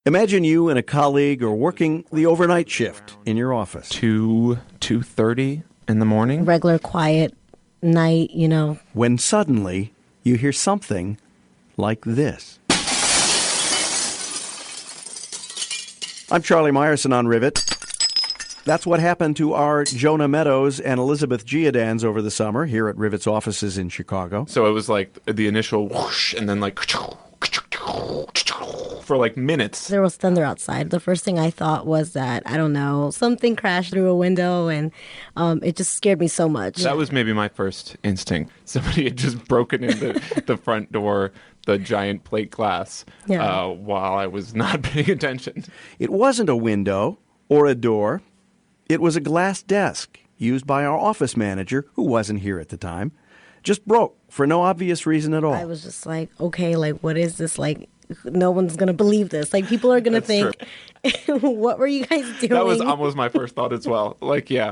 Imagine you and a colleague are working the overnight shift in your office. 2:30 in the morning. Regular quiet night, When suddenly you hear something like this. I'm Charlie Meyerson on Rivet. That's what happened to our Jonah Meadows and Elizabeth Giadans over the summer here at Rivet's offices in Chicago. So it was like the initial whoosh and then like for like minutes. There was thunder outside. The first thing I thought was that, I don't know, something crashed through a window, and it just scared me so much. That was maybe my first instinct. Somebody had just broken into the front door, the giant plate glass, while I was not paying attention. It wasn't a window or a door. It was a glass desk used by our office manager, who wasn't here at the time. Just broke for no obvious reason at all. I was just like, okay, like, what is this? Like, no one's going to believe this. Like, people are going to think, what were you guys doing? That was almost my first thought as well. Like, yeah,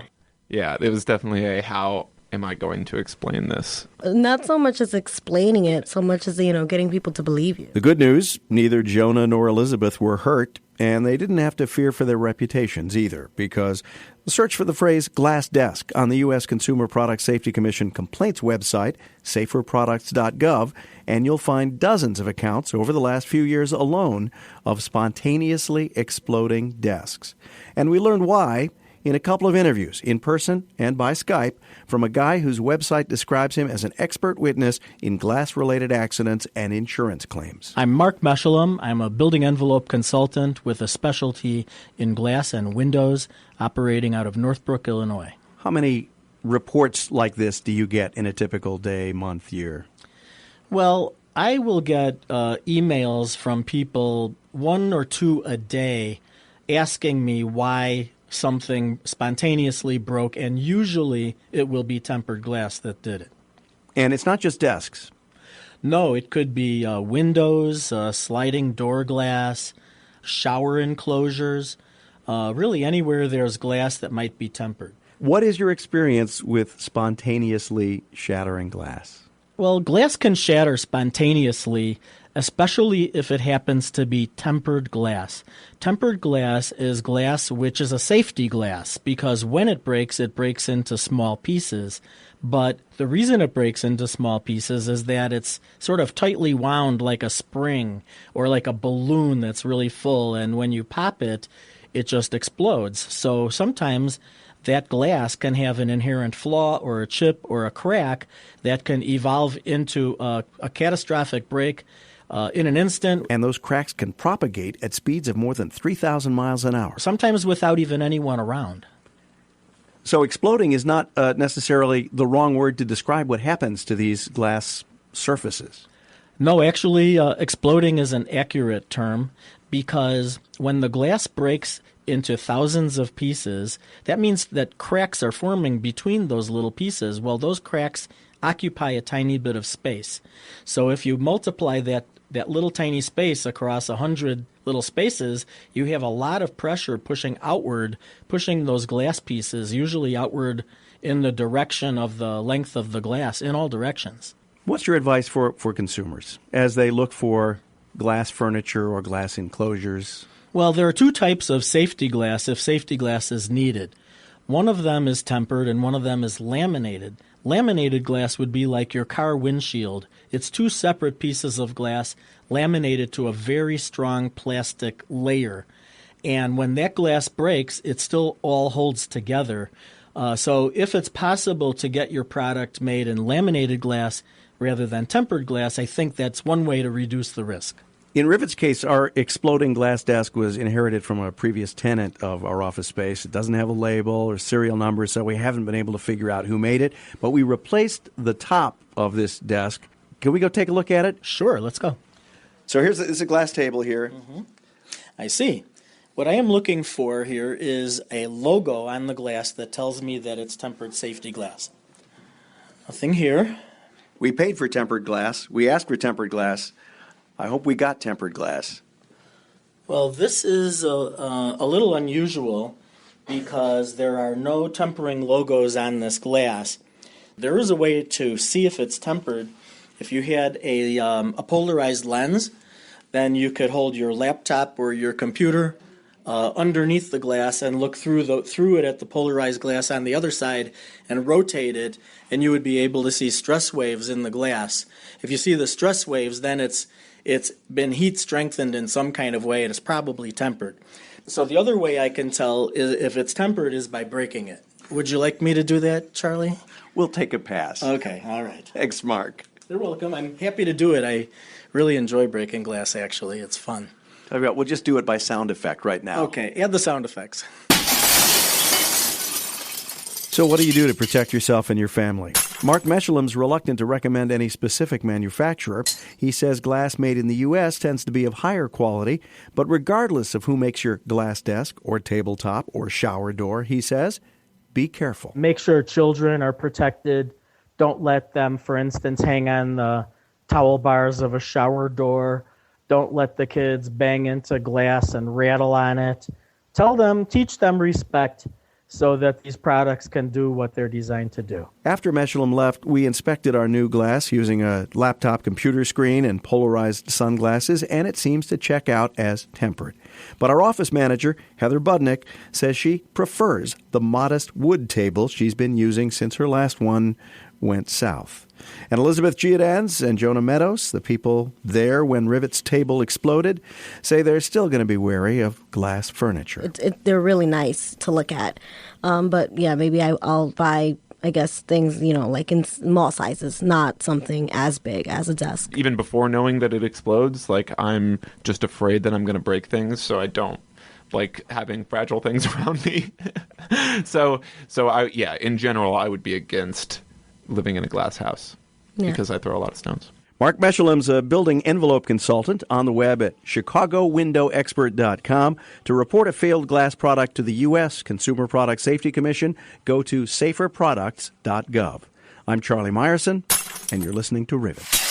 it was definitely a how am I going to explain this? Not so much as explaining it, so much as, getting people to believe you. The good news, neither Jonah nor Elizabeth were hurt, and they didn't have to fear for their reputations either, because search for the phrase glass desk on the U.S. Consumer Product Safety Commission complaints website, saferproducts.gov, and you'll find dozens of accounts over the last few years alone of spontaneously exploding desks. And we learned why in a couple of interviews, in person and by Skype, from a guy whose website describes him as an expert witness in glass-related accidents and insurance claims. I'm Marc. I'm a building envelope consultant with a specialty in glass and windows, operating out of Northbrook, Illinois. How many reports like this do you get in a typical day, month, year? Well, I will get emails from people, 1 or 2 a day, asking me why something spontaneously broke, and usually it will be tempered glass that did it. And it's not just desks. No, it could be windows, sliding door glass, shower enclosures, really anywhere there's glass that might be tempered. What is your experience with spontaneously shattering glass? Well, glass can shatter spontaneously, especially if it happens to be tempered glass. Tempered glass is glass which is a safety glass, because when it breaks into small pieces. But the reason it breaks into small pieces is that it's sort of tightly wound like a spring or like a balloon that's really full, and when you pop it, it just explodes. So sometimes that glass can have an inherent flaw or a chip or a crack that can evolve into a catastrophic break in an instant. And those cracks can propagate at speeds of more than 3,000 miles an hour. Sometimes without even anyone around. So exploding is not necessarily the wrong word to describe what happens to these glass surfaces. No, actually, exploding is an accurate term, because when the glass breaks into thousands of pieces, that means that cracks are forming between those little pieces. Well, those cracks occupy a tiny bit of space. So if you multiply that little tiny space across 100 little spaces, you have a lot of pressure pushing outward, pushing those glass pieces, usually outward in the direction of the length of the glass, in all directions. What's your advice for consumers as they look for glass furniture or glass enclosures? Well, there are 2 types of safety glass if safety glass is needed. One of them is tempered and one of them is laminated. Laminated glass would be like your car windshield. It's 2 separate pieces of glass laminated to a very strong plastic layer. And when that glass breaks, it still all holds together. So if it's possible to get your product made in laminated glass rather than tempered glass, I think that's one way to reduce the risk. In Rivet's case, our exploding glass desk was inherited from a previous tenant of our office space. It doesn't have a label or serial number, so we haven't been able to figure out who made it. But we replaced the top of this desk. Can we go take a look at it? Sure, let's go. So here's a glass table here. Mm-hmm. I see. What I am looking for here is a logo on the glass that tells me that it's tempered safety glass. Nothing here. We paid for tempered glass. We asked for tempered glass. I hope we got tempered glass. Well, this is a little unusual because there are no tempering logos on this glass. There is a way to see if it's tempered. If you had a polarized lens then you could hold your laptop or your computer underneath the glass and look through it at the polarized glass on the other side and rotate it, and you would be able to see stress waves in the glass. If you see the stress waves, then it's been heat strengthened in some kind of way, and it's probably tempered. So the other way I can tell if it's tempered is by breaking it. Would you like me to do that, Charlie? We'll take a pass. Okay, all right. Thanks, Marc. You're welcome. I'm happy to do it. I really enjoy breaking glass, actually. It's fun. We'll just do it by sound effect right now. Okay, add the sound effects. So what do you do to protect yourself and your family? Marc Meshulam's reluctant to recommend any specific manufacturer. He says glass made in the U.S. tends to be of higher quality, but regardless of who makes your glass desk or tabletop or shower door, he says, be careful. Make sure children are protected. Don't let them, for instance, hang on the towel bars of a shower door. Don't let the kids bang into glass and rattle on it. Teach them respect, so that these products can do what they're designed to do. After Meshulam left, we inspected our new glass using a laptop computer screen and polarized sunglasses, and it seems to check out as tempered. But our office manager, Heather Budnick, says she prefers the modest wood table she's been using since her last one went south. And Elizabeth Giadans and Jonah Meadows, the people there when Rivet's table exploded, say they're still going to be wary of glass furniture. They're really nice to look at. But yeah, maybe I'll buy, I guess, things, like in small sizes, not something as big as a desk. Even before knowing that it explodes, I'm just afraid that I'm going to break things, so I don't like having fragile things around me. So in general, I would be against living in a glass house because I throw a lot of stones. Marc Meshulam's a building envelope consultant on the web at chicagowindowexpert.com. To report a failed glass product to the U.S. Consumer Product Safety Commission, go to saferproducts.gov. I'm Charlie Meyerson, and you're listening to Rivet.